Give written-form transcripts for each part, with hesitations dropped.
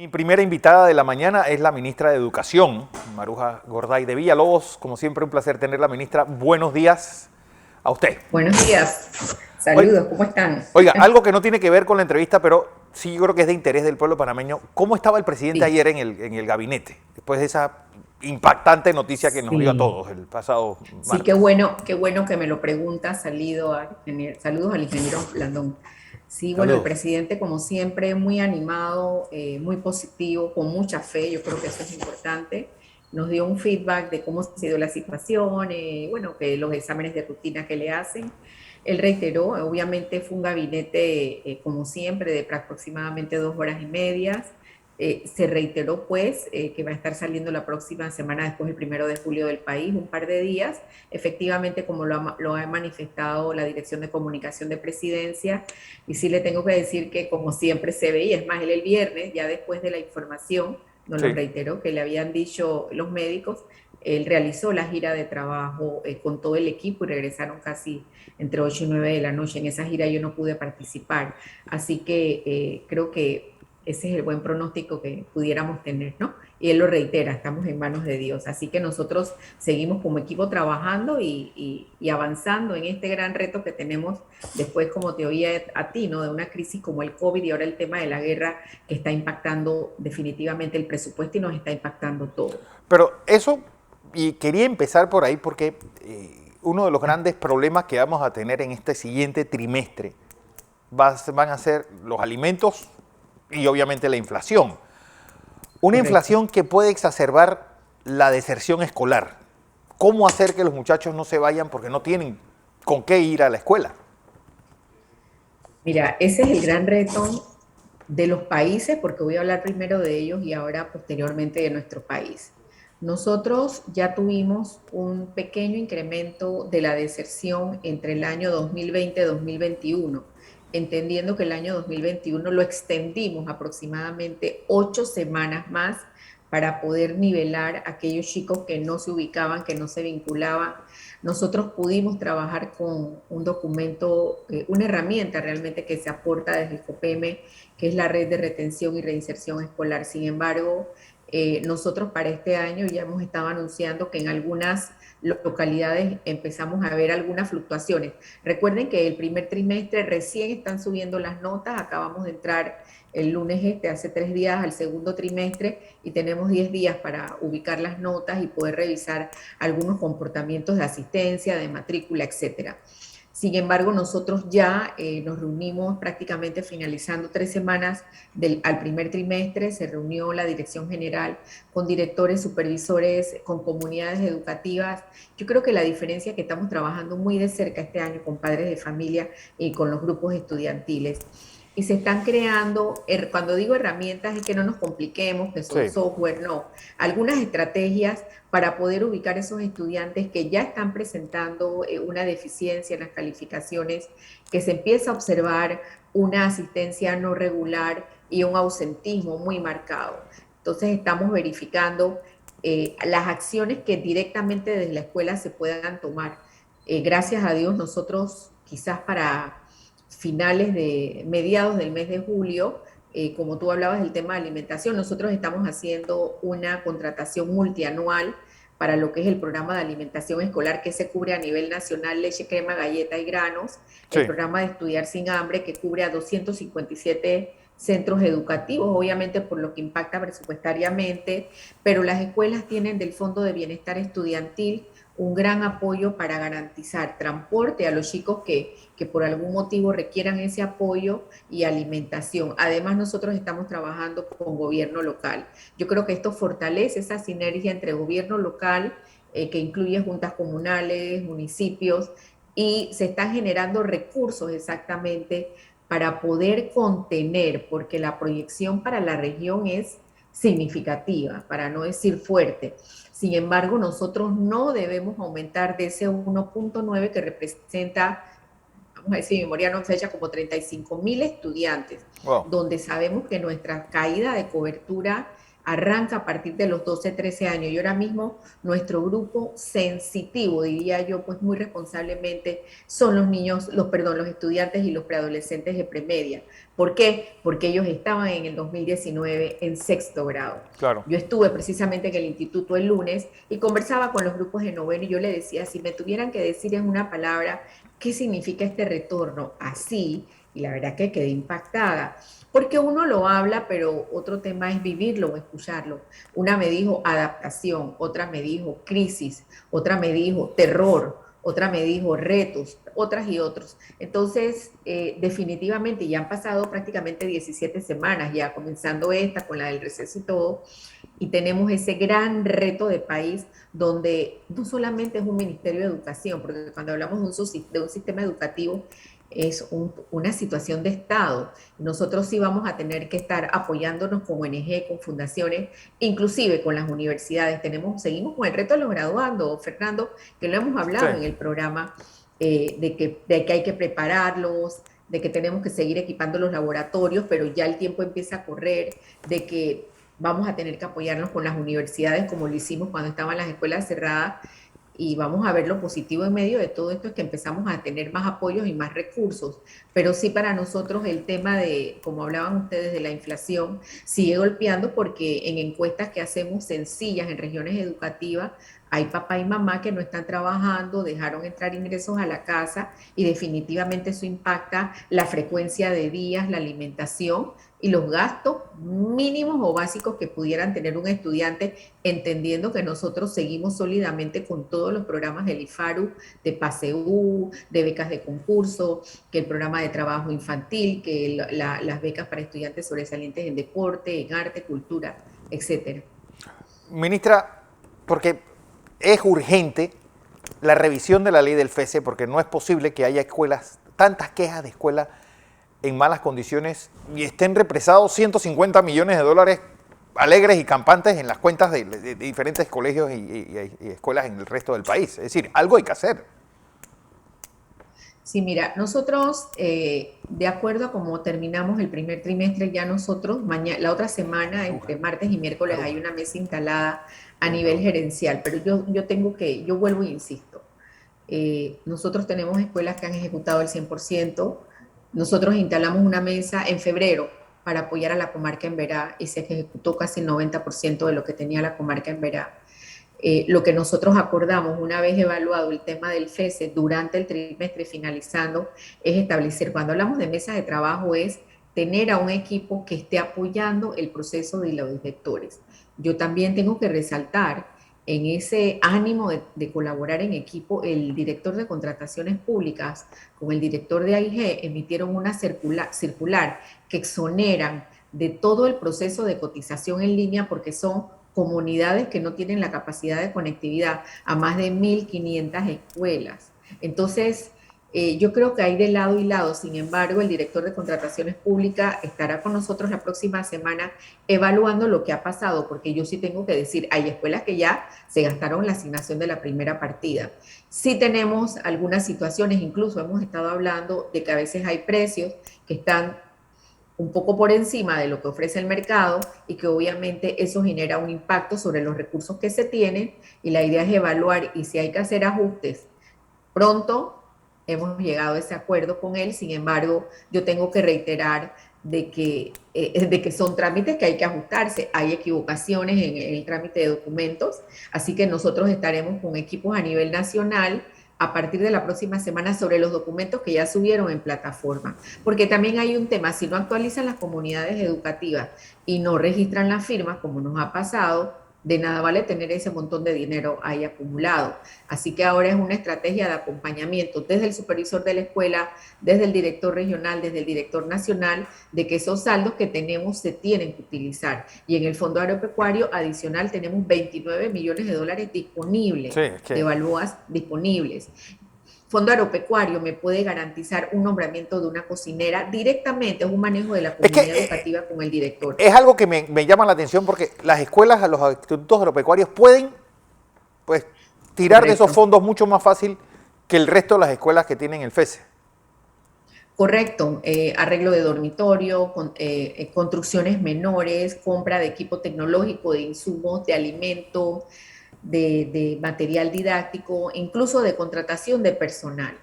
Mi primera invitada de la mañana es la ministra de Educación, Maruja Gorday de Villalobos. Como siempre, un placer tenerla, ministra. Buenos días a usted. Buenos días, Oiga, saludos, ¿cómo están? oiga, algo que no tiene que ver con la entrevista, pero sí yo creo que es de interés del pueblo panameño. ¿Cómo estaba el presidente Sí, ayer en el gabinete? Después de esa impactante noticia que nos dio a sí, todos el pasado sí, martes. qué bueno que me lo pregunta, saludos al ingeniero Blandón. Sí, bueno, el Saludos. presidente como siempre muy animado, muy positivo, con mucha fe, yo creo que eso es importante. Nos dio un feedback de cómo ha sido la situación, bueno, que los exámenes de rutina que le hacen. Él reiteró, obviamente fue un gabinete, como siempre, de aproximadamente 2 horas y media. Se reiteró pues que va a estar saliendo la próxima semana después del 1 de julio del país, un par de días, efectivamente como lo ha manifestado la Dirección de Comunicación de Presidencia, y sí le tengo que decir que como siempre se ve, y es más, él el viernes, ya después de la información, nos lo Sí. reiteró, que le habían dicho los médicos, él realizó la gira de trabajo con todo el equipo y regresaron casi entre 8 y 9 de la noche. En esa gira yo no pude participar, así que creo que ese es el buen pronóstico que pudiéramos tener, ¿no? Y él lo reitera, estamos en manos de Dios. Así que nosotros seguimos como equipo trabajando y avanzando en este gran reto que tenemos después, como te oía a ti, ¿no? De una crisis como el COVID y ahora el tema de la guerra que está impactando definitivamente el presupuesto y nos está impactando todo. Pero eso, y quería empezar por ahí porque uno de los grandes problemas que vamos a tener en este siguiente trimestre van a ser los alimentos y obviamente la inflación. Una Correcto. inflación que puede exacerbar la deserción escolar. ¿Cómo hacer que los muchachos no se vayan porque no tienen con qué ir a la escuela? Mira, ese es el gran reto de los países, porque voy a hablar primero de ellos y ahora posteriormente de nuestro país. Nosotros ya tuvimos un pequeño incremento de la deserción entre el año 2020 y 2021, entendiendo que el año 2021 lo extendimos aproximadamente 8 semanas más para poder nivelar a aquellos chicos que no se ubicaban, que no se vinculaban. Nosotros pudimos trabajar con un documento, una herramienta realmente que se aporta desde el COPEME, que es la red de retención y reinserción escolar. Sin embargo, nosotros para este año ya hemos estado anunciando que en algunas localidades empezamos a ver algunas fluctuaciones. Recuerden que el primer trimestre recién están subiendo las notas, acabamos de entrar el lunes hace 3 días al segundo trimestre y tenemos 10 días para ubicar las notas y poder revisar algunos comportamientos de asistencia, de matrícula, etcétera. Sin embargo, nosotros ya nos reunimos prácticamente finalizando 3 semanas al primer trimestre, se reunió la dirección general con directores, supervisores, con comunidades educativas. Yo creo que la diferencia es que estamos trabajando muy de cerca este año con padres de familia y con los grupos estudiantiles. Y se están creando, cuando digo herramientas es que no nos compliquemos, que son Sí. software, no, algunas estrategias para poder ubicar esos estudiantes que ya están presentando una deficiencia en las calificaciones, que se empieza a observar una asistencia no regular y un ausentismo muy marcado. Entonces estamos verificando las acciones que directamente desde la escuela se puedan tomar. Gracias a Dios nosotros quizás para mediados del mes de julio, como tú hablabas del tema de alimentación, nosotros estamos haciendo una contratación multianual para lo que es el programa de alimentación escolar que se cubre a nivel nacional, leche, crema, galleta y granos, el Sí. programa de Estudiar sin Hambre que cubre a 257 centros educativos, obviamente por lo que impacta presupuestariamente, pero las escuelas tienen del Fondo de Bienestar Estudiantil un gran apoyo para garantizar transporte a los chicos que por algún motivo requieran ese apoyo y alimentación. Además, nosotros estamos trabajando con gobierno local. Yo creo que esto fortalece esa sinergia entre gobierno local, que incluye juntas comunales, municipios, y se están generando recursos exactamente para poder contener, porque la proyección para la región es significativa, para no decir fuerte. Sin embargo, nosotros no debemos aumentar de ese 1.9 que representa, vamos a decir, mi memoria no fecha, como 35.000 estudiantes, Wow. donde sabemos que nuestra caída de cobertura arranca a partir de los 12, 13 años. Y ahora mismo nuestro grupo sensitivo, diría yo, pues muy responsablemente, son los niños, los estudiantes y los preadolescentes de premedia. ¿Por qué? Porque ellos estaban en el 2019 en sexto grado. Claro. Yo estuve precisamente en el instituto el lunes y conversaba con los grupos de noveno y yo le decía, si me tuvieran que decir en una palabra qué significa este retorno así, y la verdad que quedé impactada, porque uno lo habla, pero otro tema es vivirlo o escucharlo. Una me dijo adaptación, otra me dijo crisis, otra me dijo terror, otra me dijo retos, otras y otros. Entonces, definitivamente ya han pasado prácticamente 17 semanas, ya comenzando esta con la del receso y todo, y tenemos ese gran reto de país donde no solamente es un Ministerio de Educación, porque cuando hablamos de un sistema educativo es una situación de Estado. Nosotros sí vamos a tener que estar apoyándonos con ONG, con fundaciones, inclusive con las universidades. Seguimos con el reto de los graduandos, Fernando, que lo hemos Sí. hablado en el programa, de que hay que prepararlos, de que tenemos que seguir equipando los laboratorios, pero ya el tiempo empieza a correr, de que vamos a tener que apoyarnos con las universidades como lo hicimos cuando estaban las escuelas cerradas y vamos a ver lo positivo en medio de todo esto es que empezamos a tener más apoyos y más recursos, pero sí para nosotros el tema de, como hablaban ustedes, de la inflación sigue golpeando porque en encuestas que hacemos sencillas en regiones educativas hay papá y mamá que no están trabajando, dejaron entrar ingresos a la casa y definitivamente eso impacta la frecuencia de días, la alimentación y los gastos mínimos o básicos que pudieran tener un estudiante, entendiendo que nosotros seguimos sólidamente con todos los programas del IFARU, de PASEU, de becas de concurso, que el programa de trabajo infantil, que las becas para estudiantes sobresalientes en deporte, en arte, cultura, etcétera. Ministra, porque es urgente la revisión de la ley del FESE, porque no es posible que haya escuelas, tantas quejas de escuelas en malas condiciones y estén represados 150 millones de dólares alegres y campantes en las cuentas de diferentes colegios y escuelas en el resto del país. Es decir, algo hay que hacer. Sí, mira, nosotros, de acuerdo a cómo terminamos el primer trimestre, ya nosotros, la otra semana, entre martes y miércoles, hay una mesa instalada a nivel gerencial, pero yo vuelvo e insisto, nosotros tenemos escuelas que han ejecutado el 100%, nosotros instalamos una mesa en febrero para apoyar a la comarca en Verá y se ejecutó casi el 90% de lo que tenía la comarca en Verá. Lo que nosotros acordamos una vez evaluado el tema del FESE durante el trimestre finalizando es establecer, cuando hablamos de mesas de trabajo, es tener a un equipo que esté apoyando el proceso de los directores. Yo también tengo que resaltar en ese ánimo de colaborar en equipo, el director de contrataciones públicas con el director de AIG emitieron una circular que exoneran de todo el proceso de cotización en línea porque son comunidades que no tienen la capacidad de conectividad a más de 1.500 escuelas. Entonces, yo creo que hay de lado y lado. Sin embargo, el director de contrataciones públicas estará con nosotros la próxima semana evaluando lo que ha pasado, porque yo sí tengo que decir, hay escuelas que ya se gastaron la asignación de la primera partida. Sí tenemos algunas situaciones, incluso hemos estado hablando de que a veces hay precios que están un poco por encima de lo que ofrece el mercado y que obviamente eso genera un impacto sobre los recursos que se tienen y la idea es evaluar y si hay que hacer ajustes pronto. Hemos llegado a ese acuerdo con él, sin embargo, yo tengo que reiterar de que son trámites que hay que ajustarse, hay equivocaciones en el trámite de documentos, así que nosotros estaremos con equipos a nivel nacional a partir de la próxima semana sobre los documentos que ya subieron en plataforma. Porque también hay un tema, si no actualizan las comunidades educativas y no registran las firmas, como nos ha pasado, de nada vale tener ese montón de dinero ahí acumulado. Así que ahora es una estrategia de acompañamiento desde el supervisor de la escuela, desde el director regional, desde el director nacional, de que esos saldos que tenemos se tienen que utilizar. Y en el Fondo Agropecuario adicional tenemos 29 millones de dólares disponibles, Sí, es que de balboas disponibles. Fondo Agropecuario me puede garantizar un nombramiento de una cocinera directamente, es un manejo de la es, que, comunidad educativa con el director. es algo que me llama la atención porque las escuelas, los institutos agropecuarios pueden pues, tirar de esos fondos mucho más fácil que el resto de las escuelas que tienen el FESE. Correcto, arreglo de dormitorio, construcciones menores, compra de equipo tecnológico, de insumos, de alimentos, de material didáctico, incluso de contratación de personal.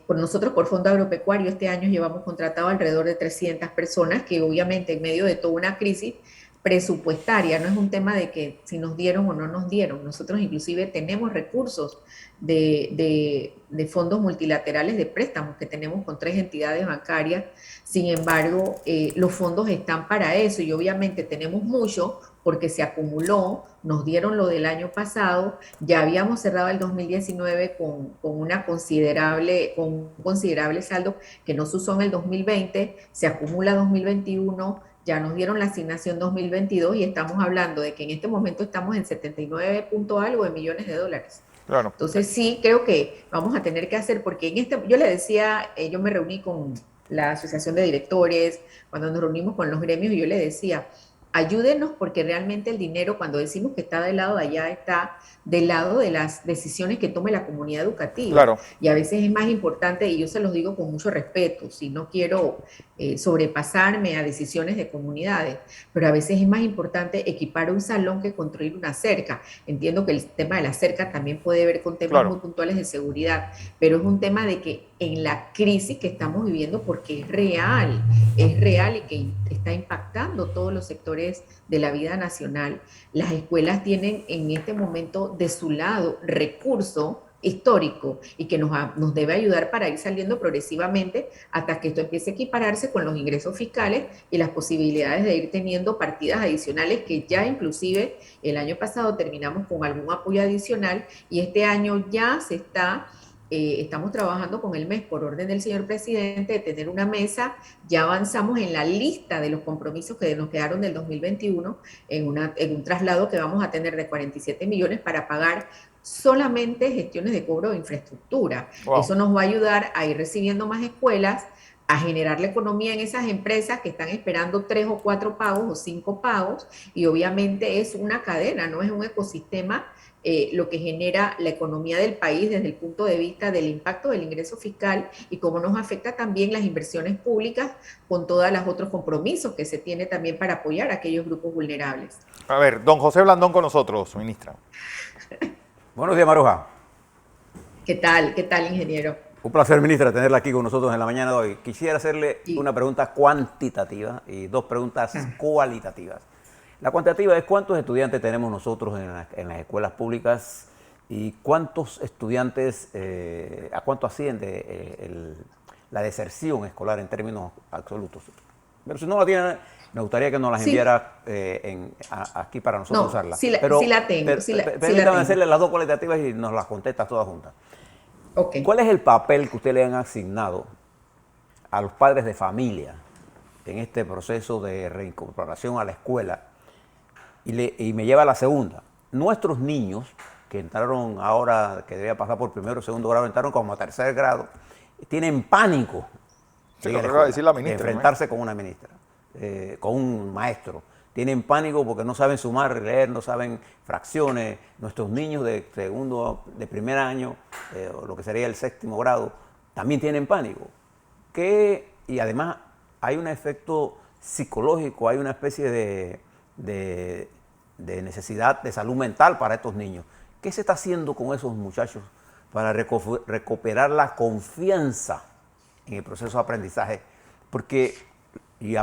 Por nosotros, por Fondo Agropecuario, este año llevamos contratado alrededor de 300 personas que obviamente en medio de toda una crisis presupuestaria, no es un tema de que si nos dieron o no nos dieron, nosotros inclusive tenemos recursos de fondos multilaterales de préstamos que tenemos con 3 entidades bancarias, sin embargo, los fondos están para eso y obviamente tenemos mucho porque se acumuló, nos dieron lo del año pasado, ya habíamos cerrado el 2019 con un considerable saldo que no se usó en el 2020, se acumula 2021, ya nos dieron la asignación 2022 y estamos hablando de que en este momento estamos en 79 punto algo de millones de dólares. Claro. Entonces sí, creo que vamos a tener que hacer, porque yo le decía, yo me reuní con la asociación de directores, cuando nos reunimos con los gremios, y yo le decía, ayúdenos porque realmente el dinero, cuando decimos que está del lado de allá, está del lado de las decisiones que tome la comunidad educativa. Claro. Y a veces es más importante, y yo se los digo con mucho respeto, si no quiero sobrepasarme a decisiones de comunidades, pero a veces es más importante equipar un salón que construir una cerca. Entiendo que el tema de la cerca también puede ver con temas Claro. muy puntuales de seguridad, pero es un tema de que en la crisis que estamos viviendo, porque es real y que está impactando todos los sectores de la vida nacional, las escuelas tienen en este momento de su lado recursos histórico y que nos debe ayudar para ir saliendo progresivamente hasta que esto empiece a equipararse con los ingresos fiscales y las posibilidades de ir teniendo partidas adicionales que ya inclusive el año pasado terminamos con algún apoyo adicional y este año ya estamos trabajando con el MES por orden del señor presidente de tener una mesa, ya avanzamos en la lista de los compromisos que nos quedaron del 2021 en un traslado que vamos a tener de 47 millones para pagar solamente gestiones de cobro de infraestructura. Wow. Eso nos va a ayudar a ir recibiendo más escuelas, a generar la economía en esas empresas que están esperando 3 o 4 pagos o 5 pagos y obviamente es una cadena, no es un ecosistema lo que genera la economía del país desde el punto de vista del impacto del ingreso fiscal y cómo nos afecta también las inversiones públicas con todos los otros compromisos que se tiene también para apoyar a aquellos grupos vulnerables. A ver, don José Blandón con nosotros, ministra. Buenos días, Maruja. ¿Qué tal? ¿Qué tal, ingeniero? Un placer, ministra, tenerla aquí con nosotros en la mañana de hoy. Quisiera hacerle Sí. una pregunta cuantitativa y 2 preguntas cualitativas. La cuantitativa es cuántos estudiantes tenemos nosotros en las escuelas públicas y cuántos estudiantes, a cuánto asciende la deserción escolar en términos absolutos. Pero si no la tiene, me gustaría que nos las enviara aquí para nosotros No, usarla. sí la tengo. Permítame hacerle las 2 cualitativas y nos las contesta todas juntas. Okay. ¿Cuál es el papel que usted le han asignado a los padres de familia en este proceso de reincorporación a la escuela? Y me lleva a la segunda. Nuestros niños, que entraron ahora, que debía pasar por primero o segundo grado, entraron como a tercer grado, tienen pánico Se lo acaba de decir la ministra, de enfrentarse con una ministra, con un maestro. Tienen pánico porque no saben sumar, leer, no saben fracciones. Nuestros niños de primer año, o lo que sería el séptimo grado, también tienen pánico. Y además hay un efecto psicológico, hay una especie de necesidad de salud mental para estos niños. ¿Qué se está haciendo con esos muchachos para recuperar la confianza en el proceso de aprendizaje? Porque,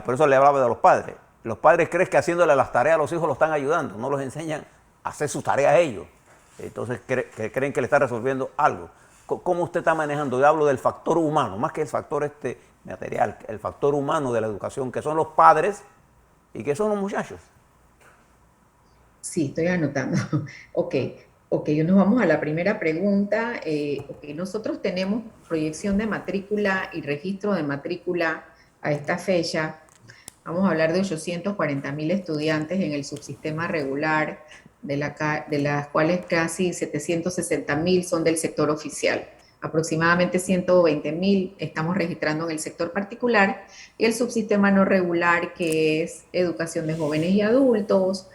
por eso le hablaba de los padres. Los padres creen que haciéndole las tareas a los hijos los están ayudando, no los enseñan a hacer sus tareas ellos. Entonces creen que le está resolviendo algo. ¿Cómo usted está manejando? Yo hablo del factor humano, más que el factor material, el factor humano de la educación, que son los padres y que son los muchachos. Sí, estoy anotando. Ok, nos vamos a la primera pregunta. Nosotros tenemos proyección de matrícula y registro de matrícula a esta fecha. Vamos a hablar de 840.000 estudiantes en el subsistema regular, de las cuales casi 760.000 son del sector oficial. Aproximadamente 120.000 estamos registrando en el sector particular y el subsistema no regular, que es educación de jóvenes y adultos,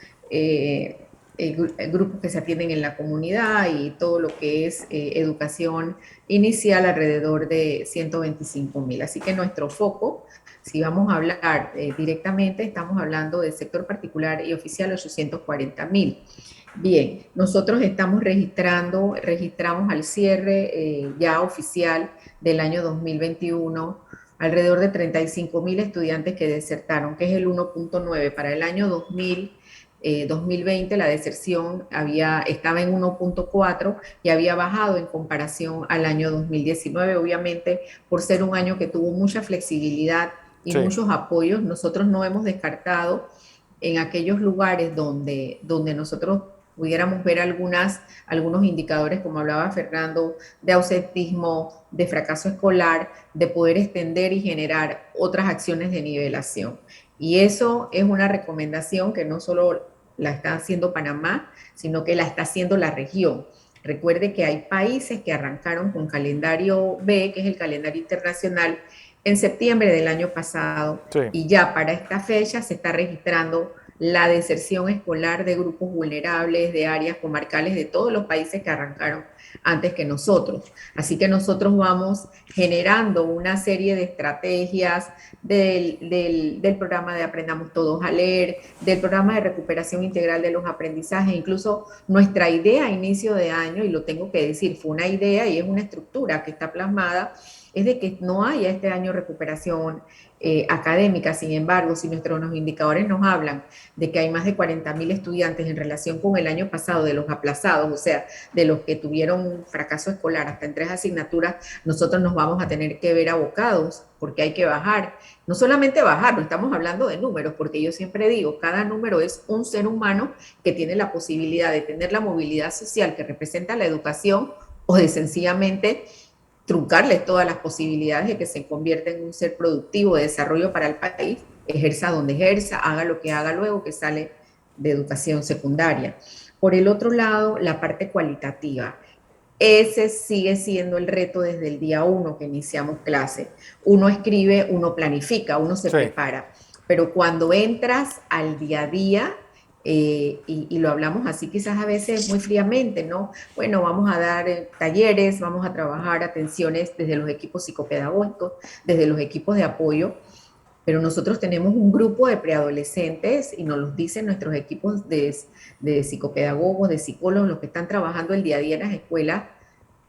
grupos que se atienden en la comunidad y todo lo que es educación inicial alrededor de 125.000. Así que nuestro foco, si vamos a hablar directamente, estamos hablando del sector particular y oficial 840.000. Bien, nosotros estamos registramos al cierre ya oficial del año 2021 alrededor de 35.000 estudiantes que desertaron, que es el 1.9. Para el año 2020 la deserción estaba en 1.4 y había bajado en comparación al año 2019, obviamente por ser un año que tuvo mucha flexibilidad y muchos apoyos. Nosotros no hemos descartado en aquellos lugares donde nosotros pudiéramos ver algunos indicadores, como hablaba Fernando, de ausentismo, de fracaso escolar, de poder extender y generar otras acciones de nivelación. Y eso es una recomendación que no solo la está haciendo Panamá, sino que la está haciendo la región. Recuerde que hay países que arrancaron con calendario B, que es el calendario internacional, en septiembre del año pasado, y ya para esta fecha se está registrando la deserción escolar de grupos vulnerables, de áreas comarcales, de todos los países que arrancaron antes que nosotros. Así que nosotros vamos generando una serie de estrategias del programa de Aprendamos Todos a Leer, del programa de recuperación integral de los aprendizajes. Incluso nuestra idea a inicio de año, y lo tengo que decir, fue una idea y es una estructura que está plasmada, es de que no haya este año recuperación académica. Sin embargo, si nuestros indicadores nos hablan de que hay más de 40.000 estudiantes en relación con el año pasado de los aplazados, o sea, de los que tuvieron un fracaso escolar hasta en 3 asignaturas, nosotros nos vamos a tener que ver abocados porque hay que bajar. No solamente bajar, no estamos hablando de números, porque yo siempre digo, cada número es un ser humano que tiene la posibilidad de tener la movilidad social que representa la educación o de sencillamente truncarle todas las posibilidades de que se convierta en un ser productivo de desarrollo para el país, ejerza donde ejerza, haga lo que haga luego que sale de educación secundaria. Por el otro lado, la parte cualitativa. Ese sigue siendo el reto desde el día 1 que iniciamos clase. Uno escribe, uno planifica, uno se prepara, pero cuando entras al día a día, y lo hablamos así quizás a veces muy fríamente, ¿no? Bueno, vamos a dar talleres, vamos a trabajar atenciones desde los equipos psicopedagógicos, desde los equipos de apoyo, pero nosotros tenemos un grupo de preadolescentes y nos los dicen nuestros equipos de psicopedagogos, de psicólogos, los que están trabajando el día a día en las escuelas,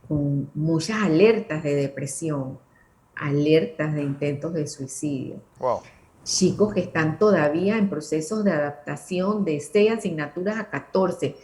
con muchas alertas de depresión, alertas de intentos de suicidio. Wow. Chicos que están todavía en procesos de adaptación de 6 asignaturas a 14.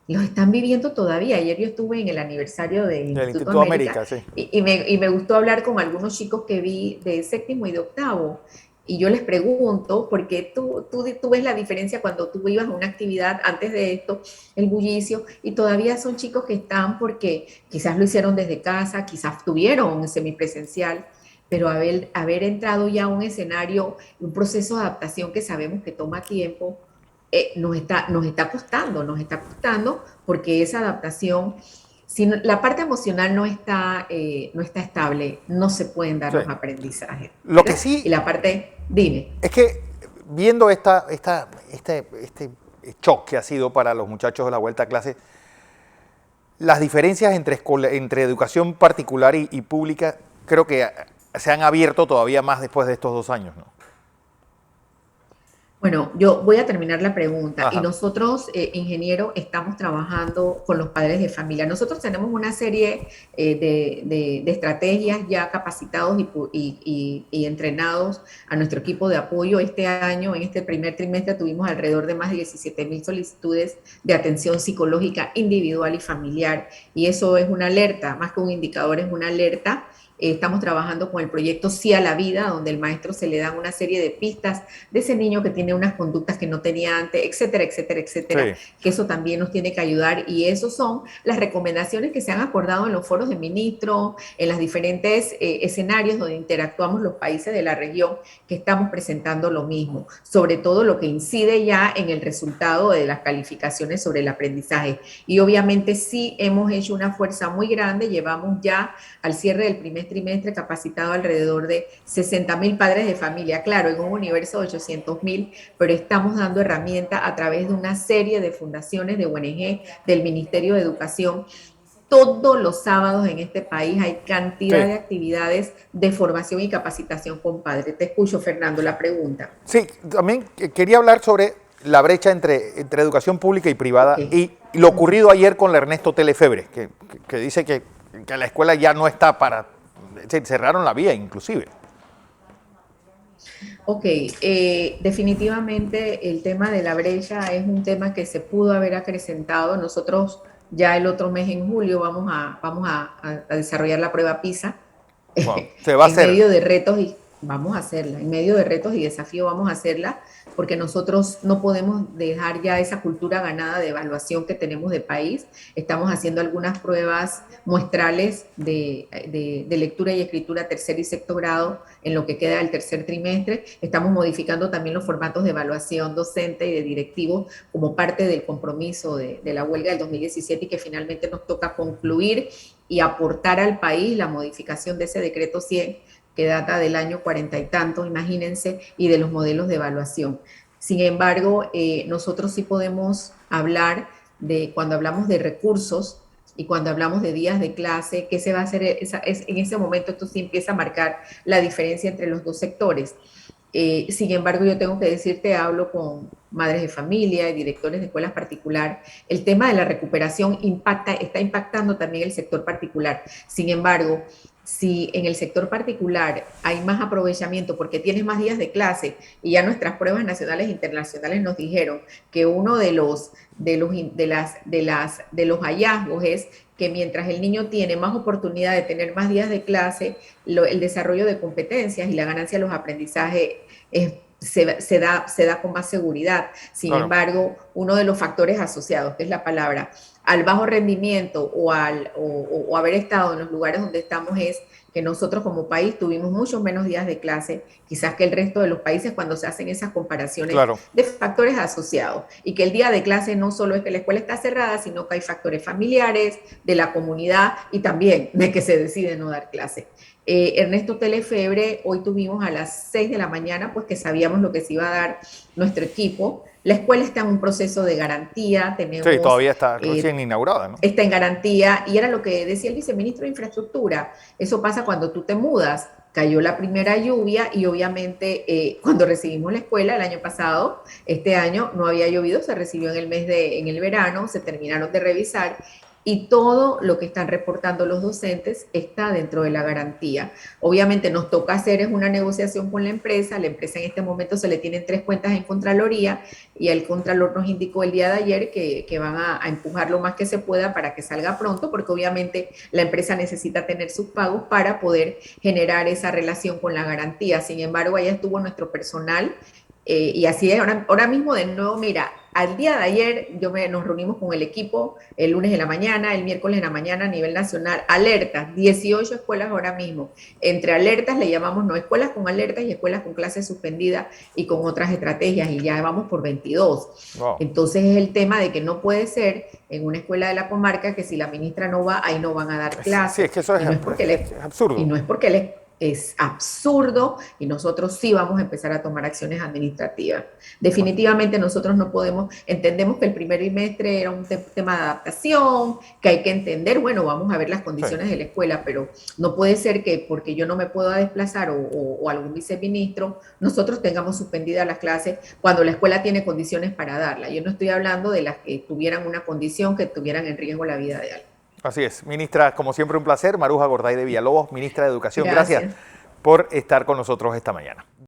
Los están viviendo todavía. Ayer yo estuve en el aniversario del Instituto América, sí. y me gustó hablar con algunos chicos que vi de 7º y de 8º. Y yo les pregunto, porque tú ves la diferencia cuando tú ibas a una actividad antes de esto, el bullicio, y todavía son chicos que están porque quizás lo hicieron desde casa, quizás tuvieron semipresencial, pero haber entrado ya a un escenario, un proceso de adaptación que sabemos que toma tiempo, nos está costando porque esa adaptación, si la parte emocional no está estable, no se pueden dar los aprendizajes. Lo que sí... Y la parte, dime. Es que viendo este shock que ha sido para los muchachos de la vuelta a clase, las diferencias entre educación particular y pública creo que se han abierto todavía más después de estos 2 años, ¿no? Bueno, yo voy a terminar la pregunta. Ajá. Y nosotros, ingenieros, estamos trabajando con los padres de familia. Nosotros tenemos una serie de estrategias ya capacitados y entrenados a nuestro equipo de apoyo. Este año, en este primer trimestre, tuvimos alrededor de más de 17.000 solicitudes de atención psicológica individual y familiar. Y eso es una alerta, más que un indicador, es una alerta. Estamos trabajando con el proyecto Sí a la Vida, donde el maestro se le dan una serie de pistas de ese niño que tiene unas conductas que no tenía antes, etcétera, etcétera, etcétera, sí. Que eso también nos tiene que ayudar, y esos son las recomendaciones que se han acordado en los foros de ministros, en los diferentes escenarios donde interactuamos los países de la región, que estamos presentando lo mismo, sobre todo lo que incide ya en el resultado de las calificaciones sobre el aprendizaje. Y obviamente sí hemos hecho una fuerza muy grande, llevamos ya al cierre del primer primer trimestre capacitado alrededor de 60.000 padres de familia, claro, en un universo de 800.000, pero estamos dando herramientas a través de una serie de fundaciones de ONG, del Ministerio de Educación. Todos los sábados en este país hay cantidad Sí. de actividades de formación y capacitación con padres. Te escucho, Fernando, la pregunta. Sí, también quería hablar sobre la brecha entre educación pública y privada Ok. y lo ocurrido ayer con la Ernesto Telefebre, que dice que la escuela ya no está para... cerraron la vía inclusive. Ok, definitivamente el tema de la brecha es un tema que se pudo haber acrecentado. Nosotros ya el otro mes en julio vamos a desarrollar la prueba PISA Bueno, se va a en hacer. medio de retos y vamos a hacerla, en medio de retos y desafíos vamos a hacerla, porque nosotros no podemos dejar ya esa cultura ganada de evaluación que tenemos de país. Estamos haciendo algunas pruebas muestrales de lectura y escritura tercer y sexto grado en lo que queda del tercer trimestre. Estamos modificando también los formatos de evaluación docente y de directivos como parte del compromiso de la huelga del 2017 y que finalmente nos toca concluir y aportar al país la modificación de ese decreto 100 que data del año 40 y tanto, imagínense, y de los modelos de evaluación. Sin embargo, nosotros sí podemos hablar de, cuando hablamos de recursos y cuando hablamos de días de clase, qué se va a hacer en ese momento, esto sí empieza a marcar la diferencia entre los dos sectores. Sin embargo, yo tengo que decirte, hablo con madres de familia y directores de escuelas particulares, el tema de la recuperación está impactando también el sector particular. Sin embargo, si en el sector particular hay más aprovechamiento porque tienes más días de clase y ya nuestras pruebas nacionales e internacionales nos dijeron que uno de los hallazgos es que mientras el niño tiene más oportunidad de tener más días de clase, el desarrollo de competencias y la ganancia de los aprendizajes se da con más seguridad. Sin Claro. embargo, uno de los factores asociados, que es la palabra, al bajo rendimiento o haber estado en los lugares donde estamos es que nosotros como país tuvimos muchos menos días de clase, quizás que el resto de los países cuando se hacen esas comparaciones Claro. de factores asociados. Y que el día de clase no solo es que la escuela está cerrada, sino que hay factores familiares, de la comunidad y también de que se decide no dar clase. Ernesto Telefebre, hoy tuvimos a las 6 de la mañana, pues que sabíamos lo que se iba a dar nuestro equipo. La escuela está en un proceso de garantía, Sí, todavía está recién inaugurada, ¿no? está en garantía, y era lo que decía el viceministro de Infraestructura, eso pasa cuando tú te mudas, cayó la primera lluvia y obviamente cuando recibimos la escuela el año pasado, este año no había llovido, se recibió en el verano, se terminaron de revisar y todo lo que están reportando los docentes está dentro de la garantía. Obviamente nos toca hacer es una negociación con la empresa en este momento se le tienen 3 cuentas en Contraloría y el Contralor nos indicó el día de ayer que van a empujar lo más que se pueda para que salga pronto, porque obviamente la empresa necesita tener sus pagos para poder generar esa relación con la garantía. Sin embargo, allá estuvo nuestro personal y así es, ahora mismo de nuevo, mira, al día de ayer nos reunimos con el equipo el lunes de la mañana, el miércoles de la mañana a nivel nacional, alertas, 18 escuelas ahora mismo. Entre alertas le llamamos no escuelas con alertas y escuelas con clases suspendidas y con otras estrategias y ya vamos por 22. Wow. Entonces es el tema de que no puede ser en una escuela de la comarca que si la ministra no va, ahí no van a dar clases. Sí, es que eso es, es absurdo. Y no es porque es absurdo y nosotros sí vamos a empezar a tomar acciones administrativas. Definitivamente nosotros no podemos, entendemos que el primer trimestre era un tema de adaptación, que hay que entender, bueno, vamos a ver las condiciones de la escuela, pero no puede ser que porque yo no me pueda desplazar o algún viceministro, nosotros tengamos suspendidas las clases cuando la escuela tiene condiciones para darla. Yo no estoy hablando de las que tuvieran una condición, que tuvieran en riesgo la vida de alguien. Así es. Ministra, como siempre un placer. Maruja Gorday de Villalobos, ministra de Educación. Gracias Gracias por estar con nosotros esta mañana.